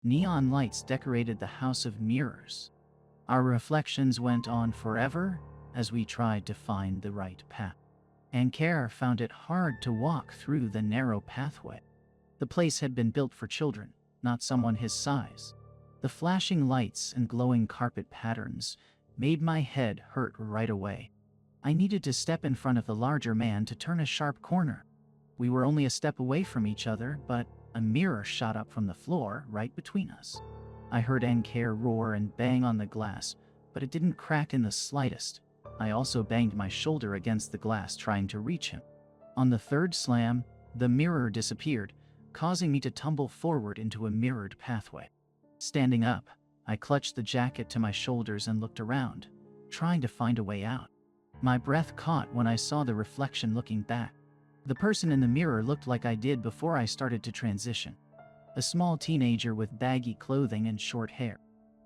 Neon lights decorated the house of mirrors. Our reflections went on forever as we tried to find the right path. Ankar found it hard to walk through the narrow pathway. The place had been built for children, not someone his size. The flashing lights and glowing carpet patterns made my head hurt right away. I needed to step in front of the larger man to turn a sharp corner. We were only a step away from each other, but a mirror shot up from the floor right between us. I heard Ankar roar and bang on the glass, but it didn't crack in the slightest. I also banged my shoulder against the glass trying to reach him. On the third slam, the mirror disappeared, causing me to tumble forward into a mirrored pathway. Standing up, I clutched the jacket to my shoulders and looked around, trying to find a way out. My breath caught when I saw the reflection looking back. The person in the mirror looked like I did before I started to transition. A small teenager with baggy clothing and short hair.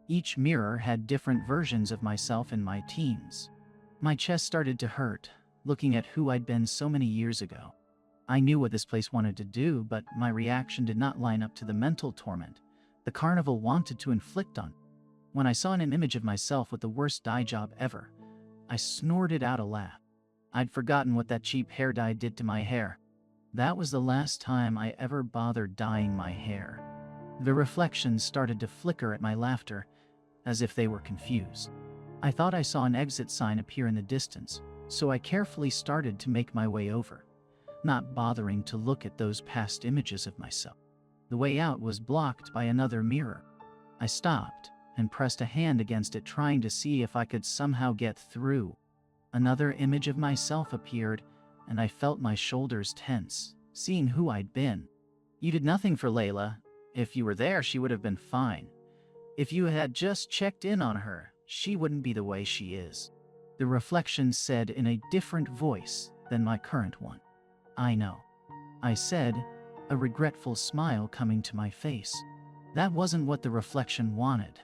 Each mirror had different versions of myself in my teens. My chest started to hurt, looking at who I'd been so many years ago. I knew what this place wanted to do, but my reaction did not line up to the mental torment the carnival wanted to inflict on me. When I saw an image of myself with the worst dye job ever, I snorted out a laugh. I'd forgotten what that cheap hair dye did to my hair. That was the last time I ever bothered dyeing my hair. The reflections started to flicker at my laughter, as if they were confused. I thought I saw an exit sign appear in the distance, so I carefully started to make my way over, not bothering to look at those past images of myself. The way out was blocked by another mirror. I stopped and pressed a hand against it, trying to see if I could somehow get through. Another image of myself appeared, and I felt my shoulders tense, seeing who I'd been. "You did nothing for Layla. If you were there, she would have been fine. If you had just checked in on her, she wouldn't be the way she is," the reflection said in a different voice than my current one. "I know," I said, a regretful smile coming to my face. That wasn't what the reflection wanted.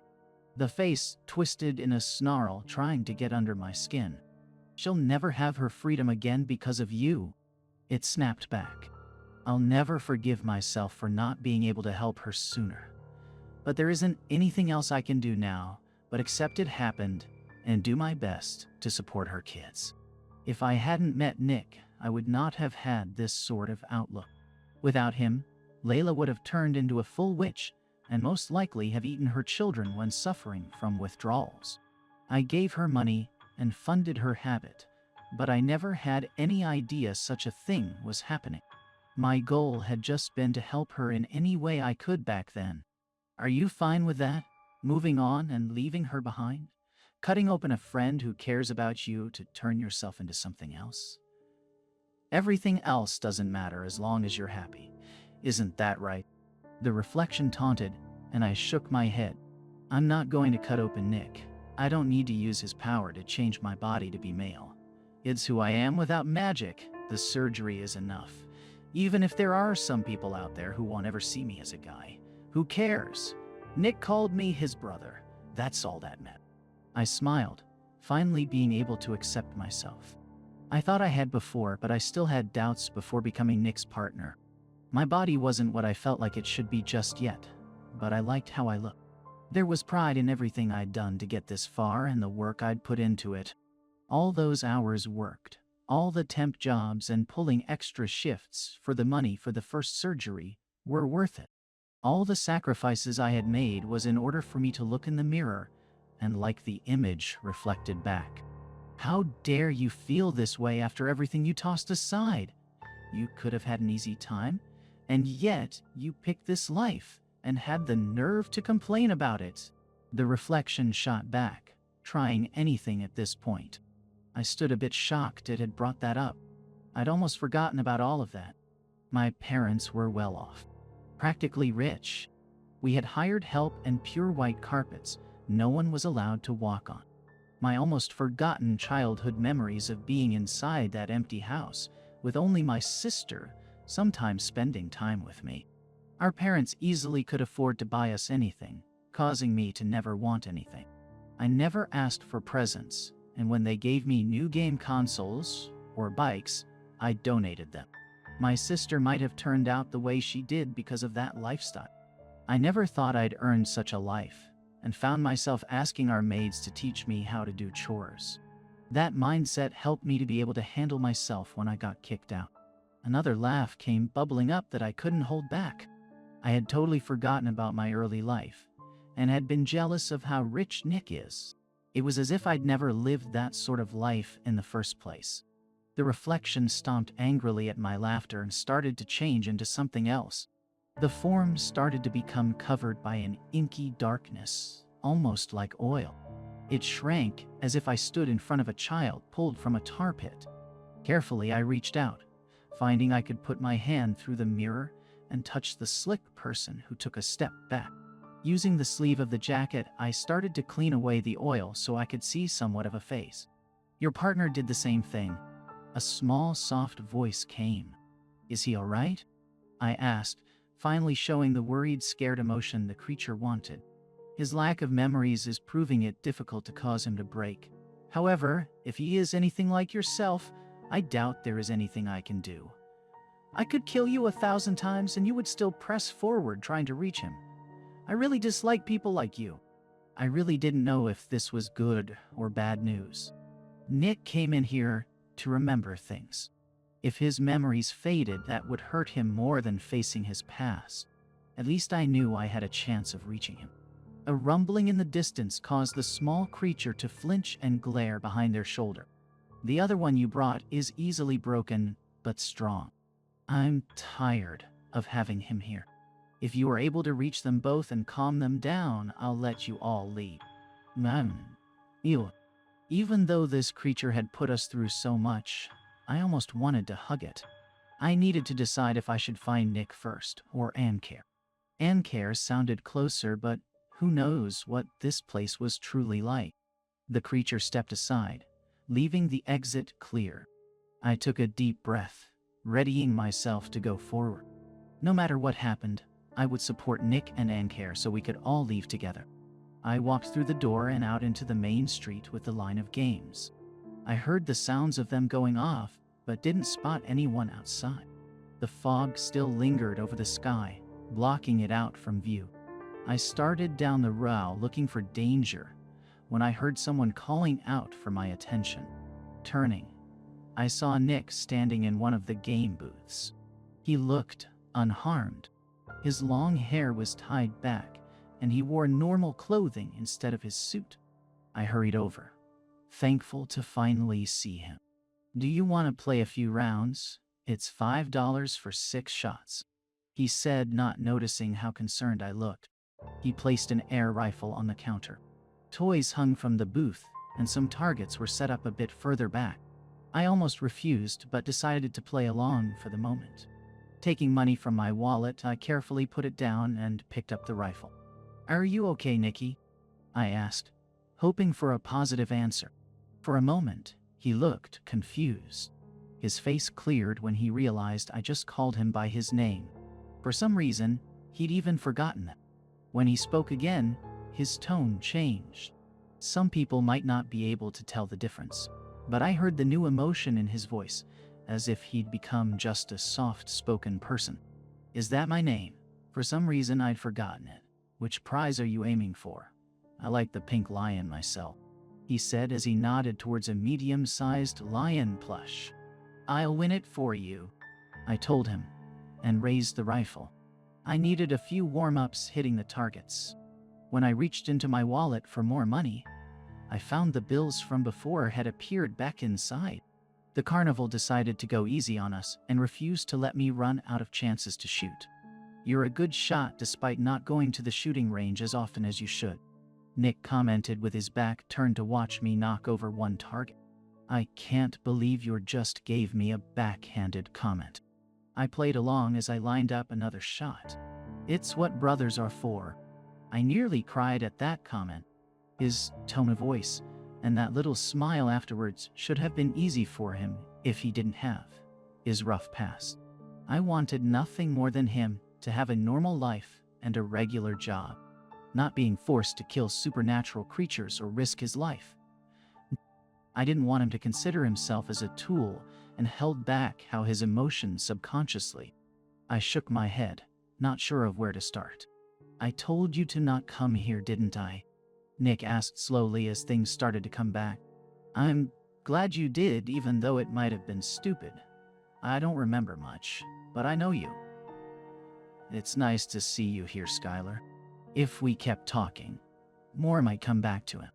The face twisted in a snarl, trying to get under my skin. "She'll never have her freedom again because of you," it snapped back. "I'll never forgive myself for not being able to help her sooner. But there isn't anything else I can do now but accept it happened and do my best to support her kids. If I hadn't met Nick, I would not have had this sort of outlook. Without him, Layla would have turned into a full witch and most likely have eaten her children when suffering from withdrawals. I gave her money and funded her habit, but I never had any idea such a thing was happening. My goal had just been to help her in any way I could back then. Are you fine with that? Moving on and leaving her behind? Cutting open a friend who cares about you to turn yourself into something else? Everything else doesn't matter as long as you're happy. Isn't that right?" The reflection taunted, and I shook my head. "I'm not going to cut open Nick. I don't need to use his power to change my body to be male. It's who I am without magic. The surgery is enough. Even if there are some people out there who won't ever see me as a guy. Who cares? Nick called me his brother. That's all that meant." I smiled, finally being able to accept myself. I thought I had before, but I still had doubts before becoming Nick's partner. My body wasn't what I felt like it should be just yet, but I liked how I looked. There was pride in everything I'd done to get this far and the work I'd put into it. All those hours worked, all the temp jobs and pulling extra shifts for the money for the first surgery were worth it. All the sacrifices I had made was in order for me to look in the mirror and like the image reflected back. How dare you feel this way after everything you tossed aside? You could have had an easy time, and yet you picked this life and had the nerve to complain about it. The reflection shot back, trying anything at this point. I stood a bit shocked it had brought that up. I'd almost forgotten about all of that. My parents were well off, practically rich. We had hired help and pure white carpets no one was allowed to walk on. My almost forgotten childhood memories of being inside that empty house with only my sister sometimes spending time with me. Our parents easily could afford to buy us anything, causing me to never want anything. I never asked for presents, and when they gave me new game consoles or bikes, I donated them. My sister might have turned out the way she did because of that lifestyle. I never thought I'd earned such a life, and found myself asking our maids to teach me how to do chores. That mindset helped me to be able to handle myself when I got kicked out. Another laugh came bubbling up that I couldn't hold back. I had totally forgotten about my early life, and had been jealous of how rich Nick is. It was as if I'd never lived that sort of life in the first place. The reflection stomped angrily at my laughter and started to change into something else. The form started to become covered by an inky darkness, almost like oil. It shrank as if I stood in front of a child pulled from a tar pit. Carefully, I reached out, finding I could put my hand through the mirror and touch the slick person who took a step back. Using the sleeve of the jacket, I started to clean away the oil so I could see somewhat of a face. Your partner did the same thing. A small, soft voice came. Is he all right? I asked, finally showing the worried, scared emotion the creature wanted. His lack of memories is proving it difficult to cause him to break. However, if he is anything like yourself, I doubt there is anything I can do. I could kill you 1,000 times and you would still press forward trying to reach him. I really dislike people like you. I really didn't know if this was good or bad news. Nick came in here to remember things. If his memories faded, that would hurt him more than facing his past. At least I knew I had a chance of reaching him. A rumbling in the distance caused the small creature to flinch and glare behind their shoulder. The other one you brought is easily broken, but strong. I'm tired of having him here. If you are able to reach them both and calm them down, I'll let you all leave. Ew. Even though this creature had put us through so much, I almost wanted to hug it. I needed to decide if I should find Nick first, or Ancare. Ancare sounded closer, but who knows what this place was truly like. The creature stepped aside, leaving the exit clear. I took a deep breath, readying myself to go forward. No matter what happened, I would support Nick and Ancare so we could all leave together. I walked through the door and out into the main street with the line of games. I heard the sounds of them going off, but didn't spot anyone outside. The fog still lingered over the sky, blocking it out from view. I started down the row looking for danger when I heard someone calling out for my attention. Turning, I saw Nick standing in one of the game booths. He looked unharmed. His long hair was tied back, and he wore normal clothing instead of his suit. I hurried over, thankful to finally see him. Do you want to play a few rounds? It's $5 for 6 shots, he said, not noticing how concerned I looked. He placed an air rifle on the counter. Toys hung from the booth, and some targets were set up a bit further back. I almost refused, but decided to play along for the moment. Taking money from my wallet, I carefully put it down and picked up the rifle. Are you okay, Nicky? I asked, hoping for a positive answer. For a moment, he looked confused. His face cleared when he realized I just called him by his name. For some reason, he'd even forgotten that. When he spoke again, his tone changed. Some people might not be able to tell the difference, but I heard the new emotion in his voice, as if he'd become just a soft-spoken person. Is that my name? For some reason, I'd forgotten it. Which prize are you aiming for? I like the pink lion myself, he said as he nodded towards a medium-sized lion plush. I'll win it for you, I told him, and raised the rifle. I needed a few warm-ups hitting the targets. When I reached into my wallet for more money, I found the bills from before had appeared back inside. The carnival decided to go easy on us and refused to let me run out of chances to shoot. You're a good shot despite not going to the shooting range as often as you should, Nick commented with his back turned to watch me knock over one target. I can't believe you just gave me a backhanded comment. I played along as I lined up another shot. It's what brothers are for. I nearly cried at that comment. His tone of voice and that little smile afterwards should have been easy for him if he didn't have his rough past. I wanted nothing more than him to have a normal life and a regular job, not being forced to kill supernatural creatures or risk his life. I didn't want him to consider himself as a tool and held back how his emotions subconsciously. I shook my head, not sure of where to start. I told you to not come here, didn't I? Nick asked slowly as things started to come back. I'm glad you did, even though it might have been stupid. I don't remember much, but I know you. It's nice to see you here, Skylar. If we kept talking, more might come back to him.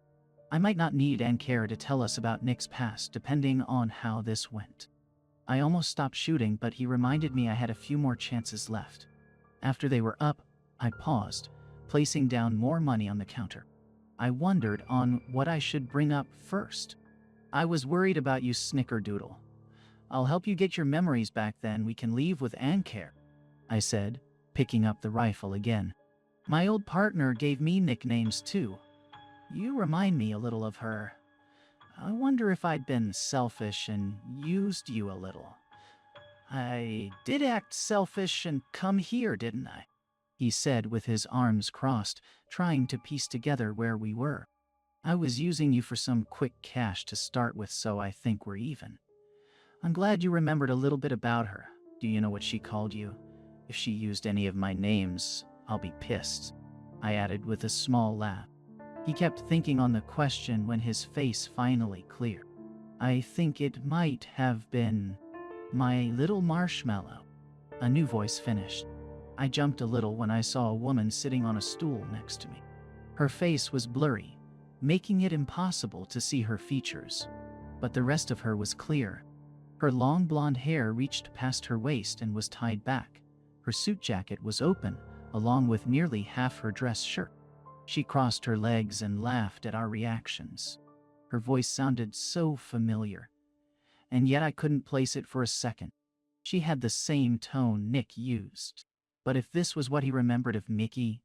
I might not need Ankara to tell us about Nick's past, depending on how this went. I almost stopped shooting, but he reminded me I had a few more chances left. After they were up, I paused, placing down more money on the counter. I wondered on what I should bring up first. I was worried about you, Snickerdoodle. I'll help you get your memories back, then we can leave with Ankara, I said, picking up the rifle again. My old partner gave me nicknames too. You remind me a little of her. I wonder if I'd been selfish and used you a little. I did act selfish and come here, didn't I? He said with his arms crossed, trying to piece together where we were. I was using you for some quick cash to start with, so I think we're even. I'm glad you remembered a little bit about her. Do you know what she called you? If she used any of my names, I'll be pissed, I added with a small laugh. He kept thinking on the question when his face finally cleared. I think it might have been my little marshmallow. A new voice finished. I jumped a little when I saw a woman sitting on a stool next to me. Her face was blurry, making it impossible to see her features, but the rest of her was clear. Her long blonde hair reached past her waist and was tied back. Her suit jacket was open, along with nearly half her dress shirt. She crossed her legs and laughed at our reactions. Her voice sounded so familiar, and yet I couldn't place it for a second. She had the same tone Nick used. But if this was what he remembered of Mickey,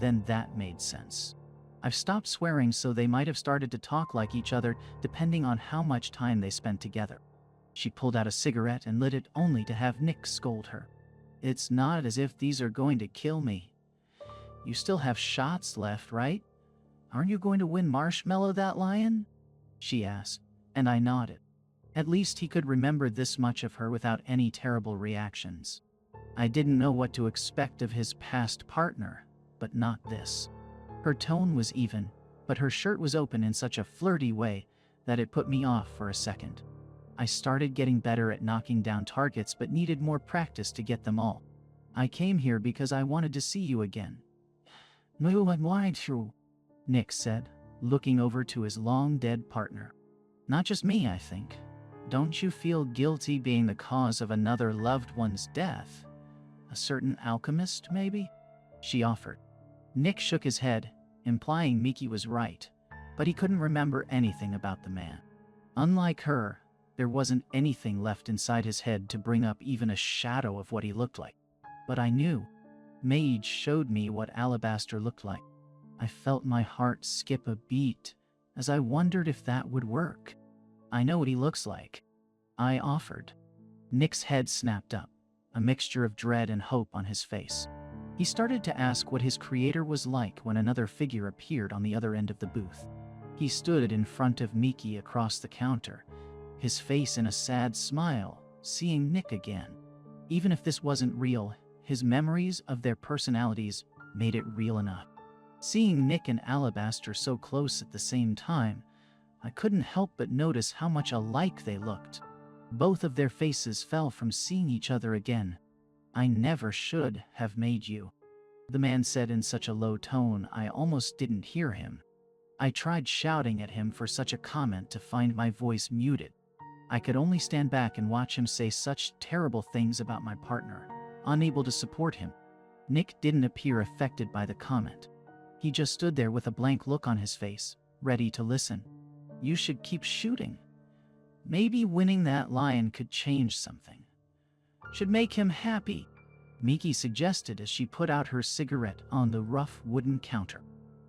then that made sense. I've stopped swearing, so they might have started to talk like each other depending on how much time they spent together. She pulled out a cigarette and lit it only to have Nick scold her. It's not as if these are going to kill me. You still have shots left, right? Aren't you going to win Marshmallow that lion? She asked, and I nodded. At least he could remember this much of her without any terrible reactions. I didn't know what to expect of his past partner, but not this. Her tone was even, but her shirt was open in such a flirty way that it put me off for a second. I started getting better at knocking down targets, but needed more practice to get them all. I came here because I wanted to see you again. No, I'm lying to you, Nick said, looking over to his long-dead partner. Not just me, I think. Don't you feel guilty being the cause of another loved one's death? A certain alchemist, maybe? She offered. Nick shook his head, implying Miki was right, but he couldn't remember anything about the man. Unlike her, there wasn't anything left inside his head to bring up even a shadow of what he looked like. But I knew. Mage showed me what Alabaster looked like. I felt my heart skip a beat as I wondered if that would work. I know what he looks like, I offered. Nick's head snapped up, a mixture of dread and hope on his face. He started to ask what his creator was like when another figure appeared on the other end of the booth. He stood in front of Miki across the counter, his face in a sad smile, seeing Nick again. Even if this wasn't real, his memories of their personalities made it real enough. Seeing Nick and Alabaster so close at the same time, I couldn't help but notice how much alike they looked. Both of their faces fell from seeing each other again. I never should have made you, the man said in such a low tone I almost didn't hear him. I tried shouting at him for such a comment to find my voice muted. I could only stand back and watch him say such terrible things about my partner, unable to support him. Nick didn't appear affected by the comment. He just stood there with a blank look on his face, ready to listen. You should keep shooting. Maybe winning that lion could change something. Should make him happy, Miki suggested as she put out her cigarette on the rough wooden counter.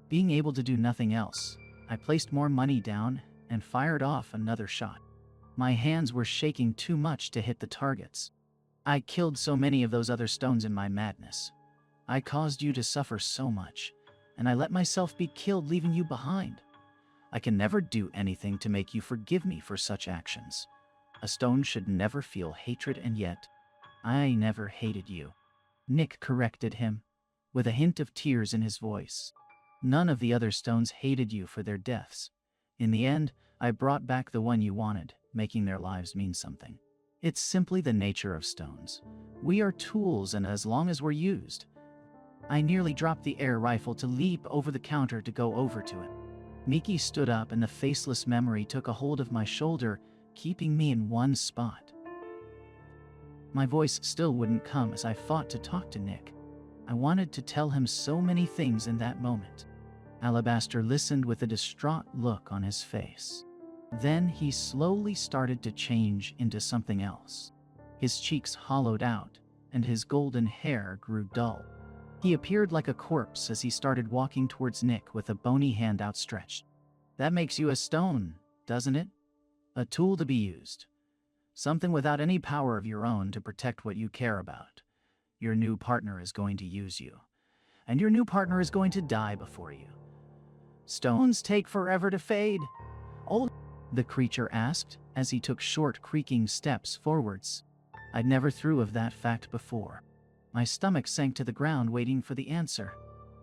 Being able to do nothing else, I placed more money down and fired off another shot. My hands were shaking too much to hit the targets. I killed so many of those other stones in my madness. I caused you to suffer so much, and I let myself be killed, leaving you behind. I can never do anything to make you forgive me for such actions. A stone should never feel hatred, and yet, I never hated you. Nick corrected him, with a hint of tears in his voice. None of the other stones hated you for their deaths. In the end, I brought back the one you wanted, making their lives mean something. It's simply the nature of stones. We are tools, and as long as we're used. I nearly dropped the air rifle to leap over the counter to go over to him. Miki stood up and the faceless memory took a hold of my shoulder, keeping me in one spot. My voice still wouldn't come as I fought to talk to Nick. I wanted to tell him so many things in that moment. Alabaster listened with a distraught look on his face. Then he slowly started to change into something else. His cheeks hollowed out, and his golden hair grew dull. He appeared like a corpse as he started walking towards Nick with a bony hand outstretched. That makes you a stone, doesn't it? A tool to be used. Something without any power of your own to protect what you care about. Your new partner is going to use you, and your new partner is going to die before you. Stones take forever to fade. Oh, the creature asked as he took short, creaking steps forwards. I'd never thought of that fact before. My stomach sank to the ground waiting for the answer.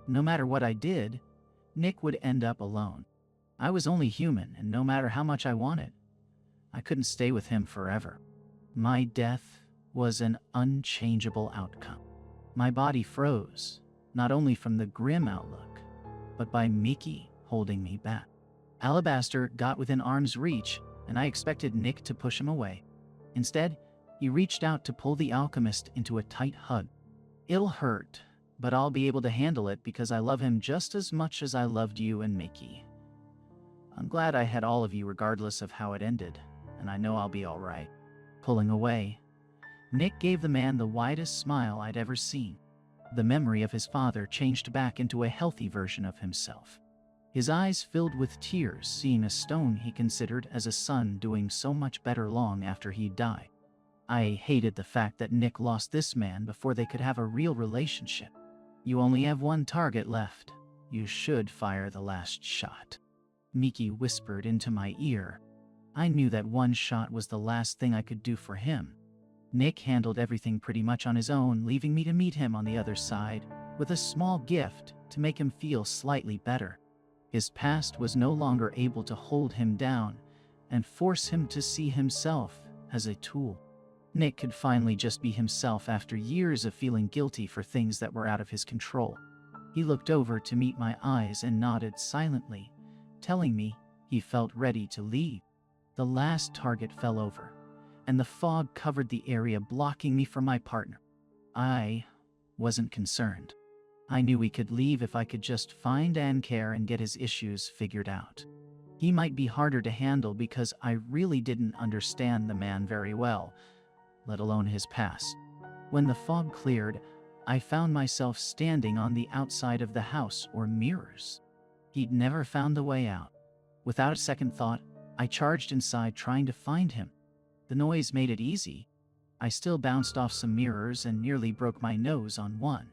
No matter what I did, Nick would end up alone. I was only human, and no matter how much I wanted, I couldn't stay with him forever. My death was an unchangeable outcome. My body froze, not only from the grim outlook, but by Miki holding me back. Alabaster got within arm's reach, and I expected Nick to push him away. Instead, he reached out to pull the alchemist into a tight hug. It'll hurt, but I'll be able to handle it because I love him just as much as I loved you and Miki. I'm glad I had all of you regardless of how it ended, and I know I'll be all right. Pulling away, Nick gave the man the widest smile I'd ever seen. The memory of his father changed back into a healthy version of himself. His eyes filled with tears seeing a stone he considered as a son doing so much better long after he'd died. I hated the fact that Nick lost this man before they could have a real relationship. You only have one target left. You should fire the last shot. Miki whispered into my ear. I knew that one shot was the last thing I could do for him. Nick handled everything pretty much on his own, leaving me to meet him on the other side with a small gift to make him feel slightly better. His past was no longer able to hold him down and force him to see himself as a tool. Nick could finally just be himself after years of feeling guilty for things that were out of his control. He looked over to meet my eyes and nodded silently, telling me he felt ready to leave. The last target fell over, and the fog covered the area, blocking me from my partner. I wasn't concerned. I knew we could leave if I could just find Ankar and get his issues figured out. He might be harder to handle because I really didn't understand the man very well, let alone his past. When the fog cleared, I found myself standing on the outside of the house or mirrors. He'd never found the way out. Without a second thought, I charged inside trying to find him. The noise made it easy. I still bounced off some mirrors and nearly broke my nose on one.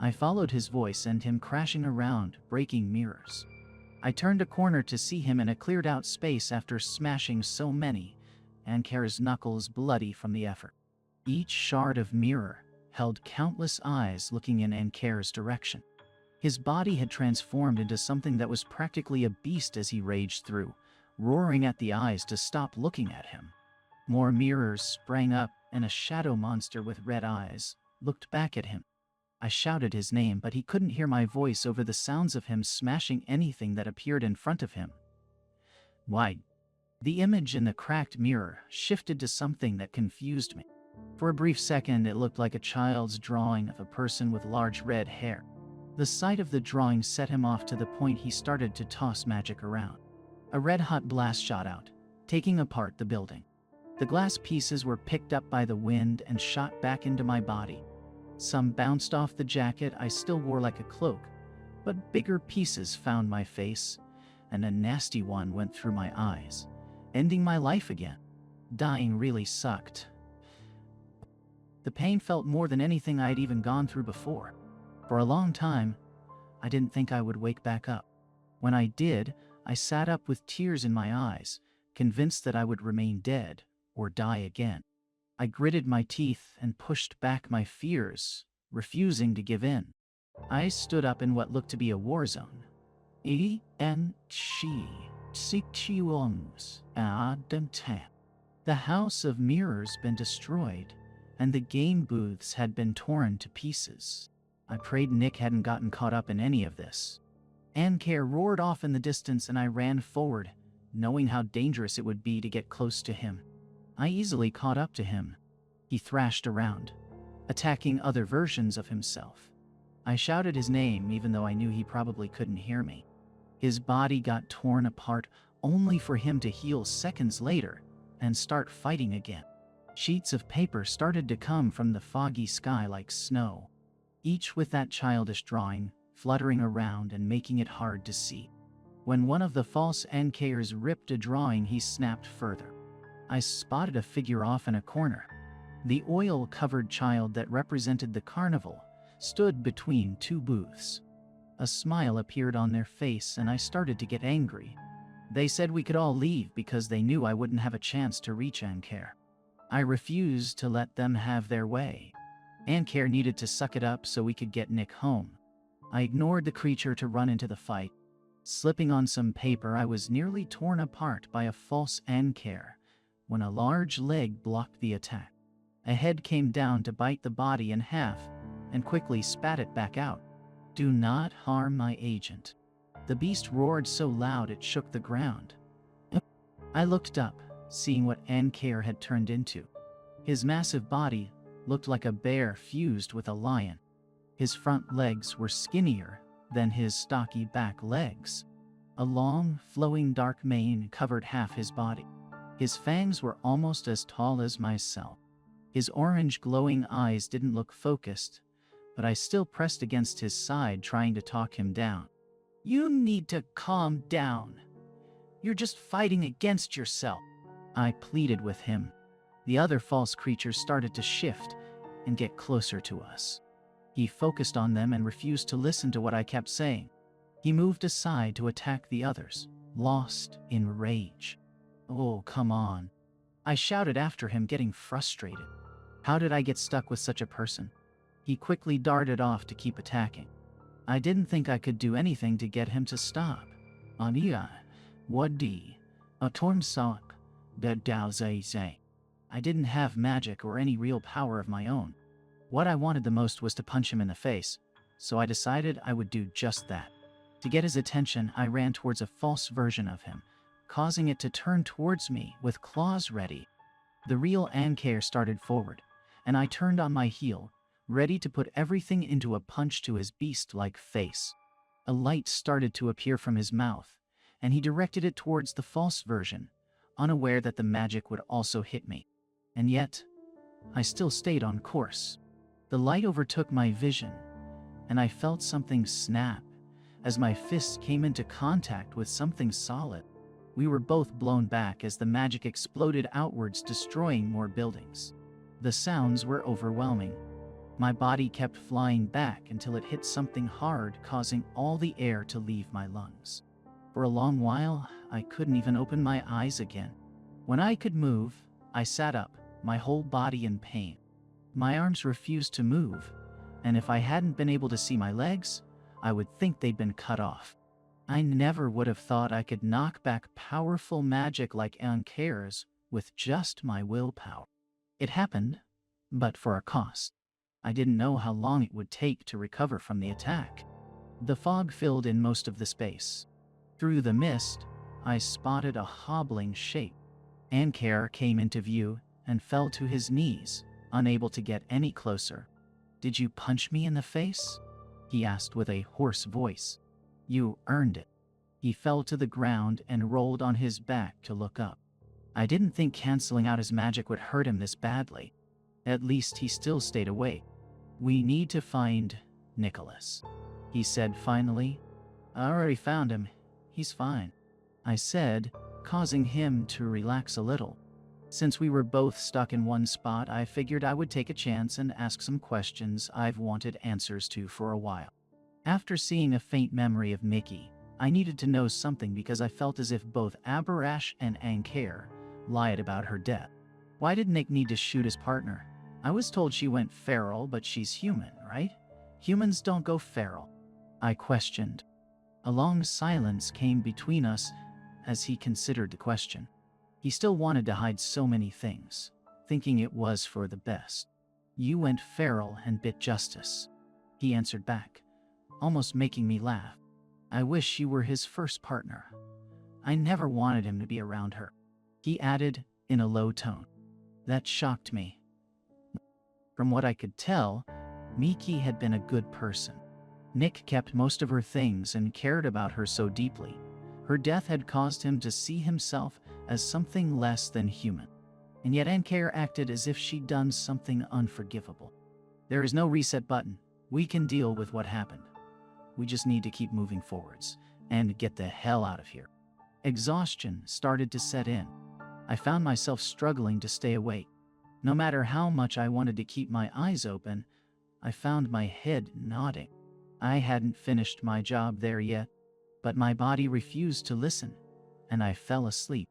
I followed his voice and him crashing around, breaking mirrors. I turned a corner to see him in a cleared-out space after smashing so many, Ankar's knuckles bloody from the effort. Each shard of mirror held countless eyes looking in Ankar's direction. His body had transformed into something that was practically a beast as he raged through, roaring at the eyes to stop looking at him. More mirrors sprang up, and a shadow monster with red eyes looked back at him. I shouted his name, but he couldn't hear my voice over the sounds of him smashing anything that appeared in front of him. Why? The image in the cracked mirror shifted to something that confused me. For a brief second, it looked like a child's drawing of a person with large red hair. The sight of the drawing set him off to the point he started to toss magic around. A red-hot blast shot out, taking apart the building. The glass pieces were picked up by the wind and shot back into my body. Some bounced off the jacket I still wore like a cloak, but bigger pieces found my face, and a nasty one went through my eyes, ending my life again. Dying really sucked. The pain felt more than anything I'd even gone through before. For a long time, I didn't think I would wake back up. When I did, I sat up with tears in my eyes, convinced that I would remain dead or die again. I gritted my teeth and pushed back my fears, refusing to give in. I stood up in what looked to be a war zone. The House of Mirrors been destroyed, and the game booths had been torn to pieces. I prayed Nick hadn't gotten caught up in any of this. Ankare roared off in the distance and I ran forward, knowing how dangerous it would be to get close to him. I easily caught up to him. He thrashed around, attacking other versions of himself. I shouted his name even though I knew he probably couldn't hear me. His body got torn apart only for him to heal seconds later and start fighting again. Sheets of paper started to come from the foggy sky like snow, each with that childish drawing fluttering around and making it hard to see. When one of the false Ankares ripped a drawing, he snapped further. I spotted a figure off in a corner. The oil-covered child that represented the carnival stood between two booths. A smile appeared on their face and I started to get angry. They said we could all leave because they knew I wouldn't have a chance to reach Ankare. I refused to let them have their way. Ankare needed to suck it up so we could get Nick home. I ignored the creature to run into the fight. Slipping on some paper, I was nearly torn apart by a false Ankare when a large leg blocked the attack. A head came down to bite the body in half and quickly spat it back out. "Do not harm my agent." The beast roared so loud it shook the ground. I looked up, seeing what Ankare had turned into. His massive body looked like a bear fused with a lion. His front legs were skinnier than his stocky back legs. A long, flowing dark mane covered half his body. His fangs were almost as tall as myself. His orange glowing eyes didn't look focused, but I still pressed against his side trying to talk him down. "You need to calm down. You're just fighting against yourself," I pleaded with him. The other false creatures started to shift and get closer to us. He focused on them and refused to listen to what I kept saying. He moved aside to attack the others, lost in rage. "Oh, come on," I shouted after him, getting frustrated. How did I get stuck with such a person? He quickly darted off to keep attacking. I didn't think I could do anything to get him to stop. "Ania, wadi, atormsak, bedauzaise." I didn't have magic or any real power of my own. What I wanted the most was to punch him in the face, so I decided I would do just that. To get his attention, I ran towards a false version of him, causing it to turn towards me with claws ready. The real Ankare started forward, and I turned on my heel, ready to put everything into a punch to his beast-like face. A light started to appear from his mouth, and he directed it towards the false version, unaware that the magic would also hit me. And yet, I still stayed on course. The light overtook my vision, and I felt something snap as my fists came into contact with something solid. We were both blown back as the magic exploded outwards, destroying more buildings. The sounds were overwhelming. My body kept flying back until it hit something hard, causing all the air to leave my lungs. For a long while, I couldn't even open my eyes again. When I could move, I sat up, my whole body in pain. My arms refused to move, and if I hadn't been able to see my legs, I would think they'd been cut off. I never would have thought I could knock back powerful magic like Ankare's with just my willpower. It happened, but for a cost. I didn't know how long it would take to recover from the attack. The fog filled in most of the space. Through the mist, I spotted a hobbling shape. Ankare came into view and fell to his knees, unable to get any closer. "Did you punch me in the face?" he asked with a hoarse voice. "You earned it." He fell to the ground and rolled on his back to look up. I didn't think canceling out his magic would hurt him this badly. At least he still stayed awake. "We need to find Nicholas," he said finally. "I already found him. He's fine," I said, causing him to relax a little. Since we were both stuck in one spot, I figured I would take a chance and ask some questions I've wanted answers to for a while. After seeing a faint memory of Mickey, I needed to know something because I felt as if both Abarash and Ankare lied about her death. Why did Nick need to shoot his partner? I was told she went feral, but she's human, right? Humans don't go feral, I questioned. A long silence came between us as he considered the question. He still wanted to hide so many things, thinking it was for the best. You went feral and bit Justice, he answered back, almost making me laugh. I wish you were his first partner. I never wanted him to be around her, he added in a low tone. That shocked me. From what I could tell, Miki had been a good person. Nick kept most of her things and cared about her so deeply. Her death had caused him to see himself as something less than human. And yet Ankair acted as if she'd done something unforgivable. There is no reset button. We can deal with what happened. We just need to keep moving forwards and get the hell out of here. Exhaustion started to set in. I found myself struggling to stay awake. No matter how much I wanted to keep my eyes open, I found my head nodding. I hadn't finished my job there yet, but my body refused to listen, and I fell asleep.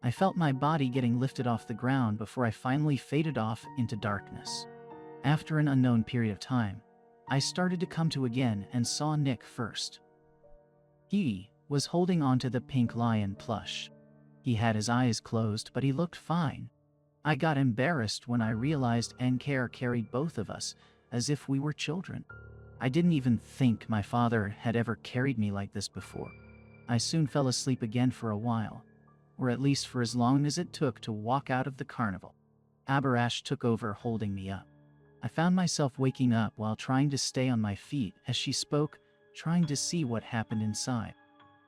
I felt my body getting lifted off the ground before I finally faded off into darkness. After an unknown period of time, I started to come to again and saw Nick first. He was holding onto the pink lion plush. He had his eyes closed, but he looked fine. I got embarrassed when I realized Ankair carried both of us as if we were children. I didn't even think my father had ever carried me like this before. I soon fell asleep again for a while, or at least for as long as it took to walk out of the carnival. Abarash took over holding me up. I found myself waking up while trying to stay on my feet as she spoke, trying to see what happened inside.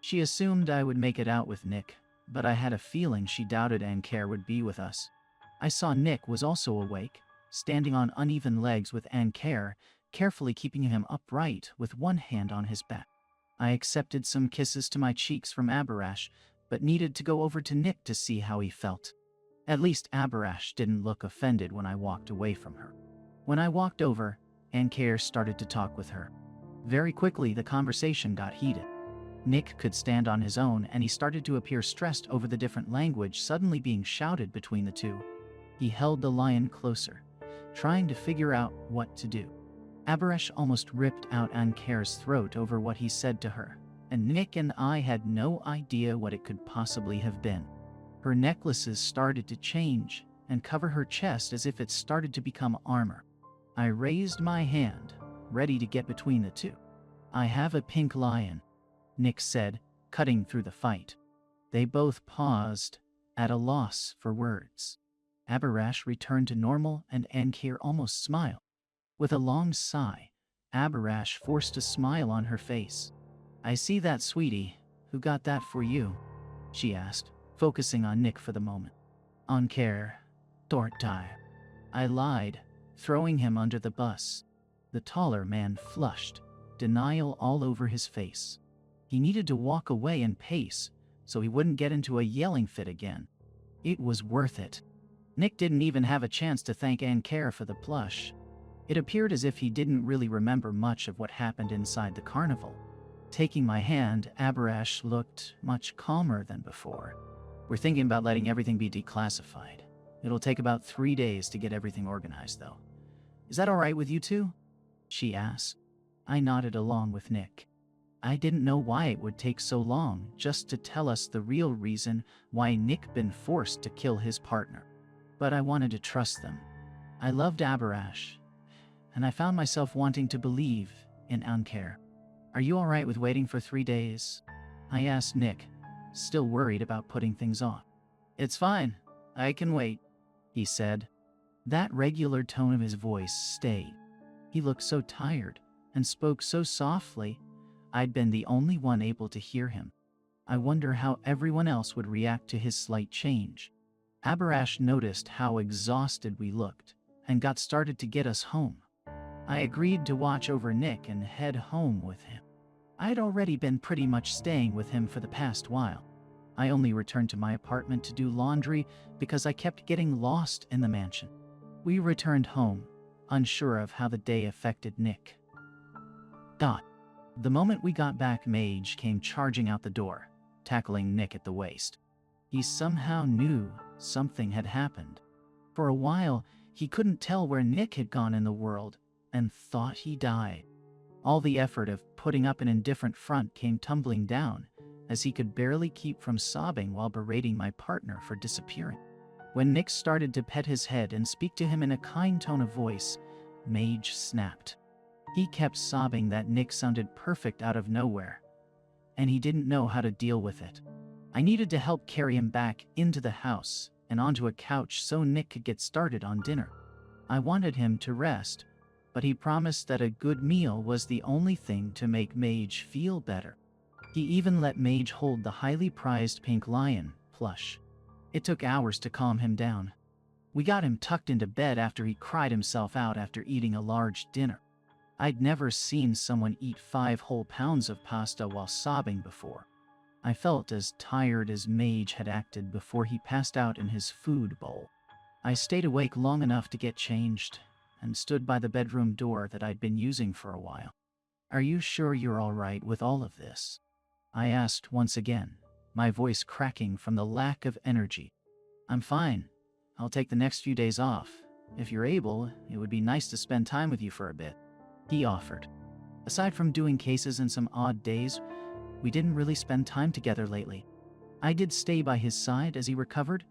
She assumed I would make it out with Nick, but I had a feeling she doubted Ankair would be with us. I saw Nick was also awake, standing on uneven legs with Ankair, carefully keeping him upright with one hand on his back. I accepted some kisses to my cheeks from Abarash, but needed to go over to Nick to see how he felt. At least Abarash didn't look offended when I walked away from her. When I walked over, Ankair started to talk with her. Very quickly, the conversation got heated. Nick could stand on his own, and he started to appear stressed over the different language suddenly being shouted between the two. He held the lion closer, trying to figure out what to do. Abarash almost ripped out Ankair's throat over what he said to her, and Nick and I had no idea what it could possibly have been. Her necklaces started to change and cover her chest as if it started to become armor. I raised my hand, ready to get between the two. I have a pink lion, Nick said, cutting through the fight. They both paused, at a loss for words. Abarash returned to normal and Ankair almost smiled. With a long sigh, Abarash forced a smile on her face. I see that, sweetie. Who got that for you? She asked, focusing on Nick for the moment. Ankair, Tortai. I lied, throwing him under the bus. The taller man flushed, denial all over his face. He needed to walk away and pace, so he wouldn't get into a yelling fit again. It was worth it. Nick didn't even have a chance to thank Ankair for the plush. It appeared as if he didn't really remember much of what happened inside the carnival. Taking my hand, Abarash looked much calmer than before. We're thinking about letting everything be declassified. It'll take about 3 days to get everything organized, though. Is that all right with you two? She asked. I nodded along with Nick. I didn't know why it would take so long just to tell us the real reason why Nick been forced to kill his partner. But I wanted to trust them. I loved Abarash, and I found myself wanting to believe in Ankair. Are you all right with waiting for 3 days? I asked Nick, still worried about putting things off. It's fine. I can wait, he said. That regular tone of his voice stayed. He looked so tired and spoke so softly, I'd been the only one able to hear him. I wonder how everyone else would react to his slight change. Abarash noticed how exhausted we looked and got started to get us home. I agreed to watch over Nick and head home with him. I'd already been pretty much staying with him for the past while. I only returned to my apartment to do laundry because I kept getting lost in the mansion. We returned home, unsure of how the day affected Nick. The moment we got back, Mage came charging out the door, tackling Nick at the waist. He somehow knew something had happened. For a while, He couldn't tell where Nick had gone in the world and thought he died. All the effort of putting up an indifferent front came tumbling down, as he could barely keep from sobbing while berating my partner for disappearing. When Nick started to pet his head and speak to him in a kind tone of voice, Mage snapped. He kept sobbing that Nick sounded perfect out of nowhere, and he didn't know how to deal with it. I needed to help carry him back into the house and onto a couch so Nick could get started on dinner. I wanted him to rest, but he promised that a good meal was the only thing to make Mage feel better. He even let Mage hold the highly prized pink lion plush. It took hours to calm him down. We got him tucked into bed after he cried himself out after eating a large dinner. I'd never seen someone eat 5 whole pounds of pasta while sobbing before. I felt as tired as Mage had acted before he passed out in his food bowl. I stayed awake long enough to get changed and stood by the bedroom door that I'd been using for a while. "Are you sure you're all right with all of this?" I asked once again, my voice cracking from the lack of energy. "I'm fine. I'll take the next few days off. If you're able, it would be nice to spend time with you for a bit," he offered. Aside from doing cases and some odd days, we didn't really spend time together lately. I did stay by his side as he recovered,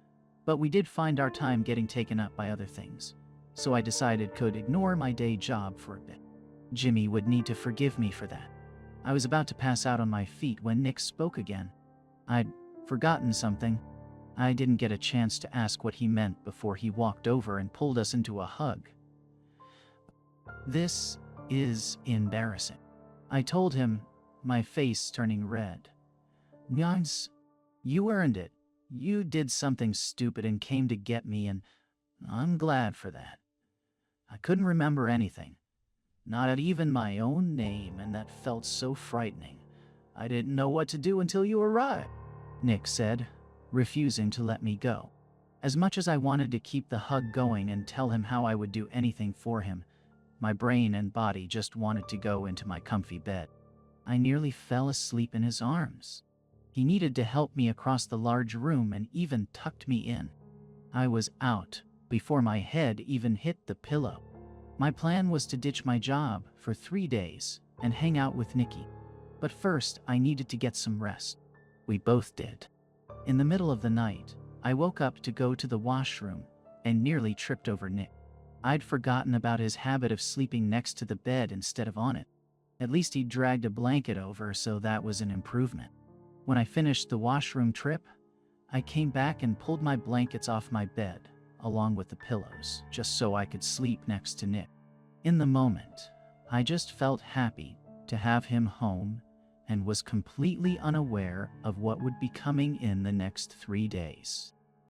but we did find our time getting taken up by other things, so I decided could ignore my day job for a bit. Jimmy would need to forgive me for that. I was about to pass out on my feet when Nick spoke again. I'd forgotten something. I didn't get a chance to ask what he meant before he walked over and pulled us into a hug. "This is embarrassing," I told him, my face turning red. "Guys, you earned it. You did something stupid and came to get me, and I'm glad for that. I couldn't remember anything. Not even my own name, and that felt so frightening. I didn't know what to do until you arrived," Nick said, refusing to let me go. As much as I wanted to keep the hug going and tell him how I would do anything for him, my brain and body just wanted to go into my comfy bed. I nearly fell asleep in his arms. He needed to help me across the large room and even tucked me in. I was out before my head even hit the pillow. My plan was to ditch my job for 3 days and hang out with Nikki. But first, I needed to get some rest. We both did. In the middle of the night, I woke up to go to the washroom and nearly tripped over Nick. I'd forgotten about his habit of sleeping next to the bed instead of on it. At least he dragged a blanket over, so that was an improvement. When I finished the washroom trip, I came back and pulled my blankets off my bed, along with the pillows, just so I could sleep next to Nick. In the moment, I just felt happy to have him home and was completely unaware of what would be coming in the next 3 days.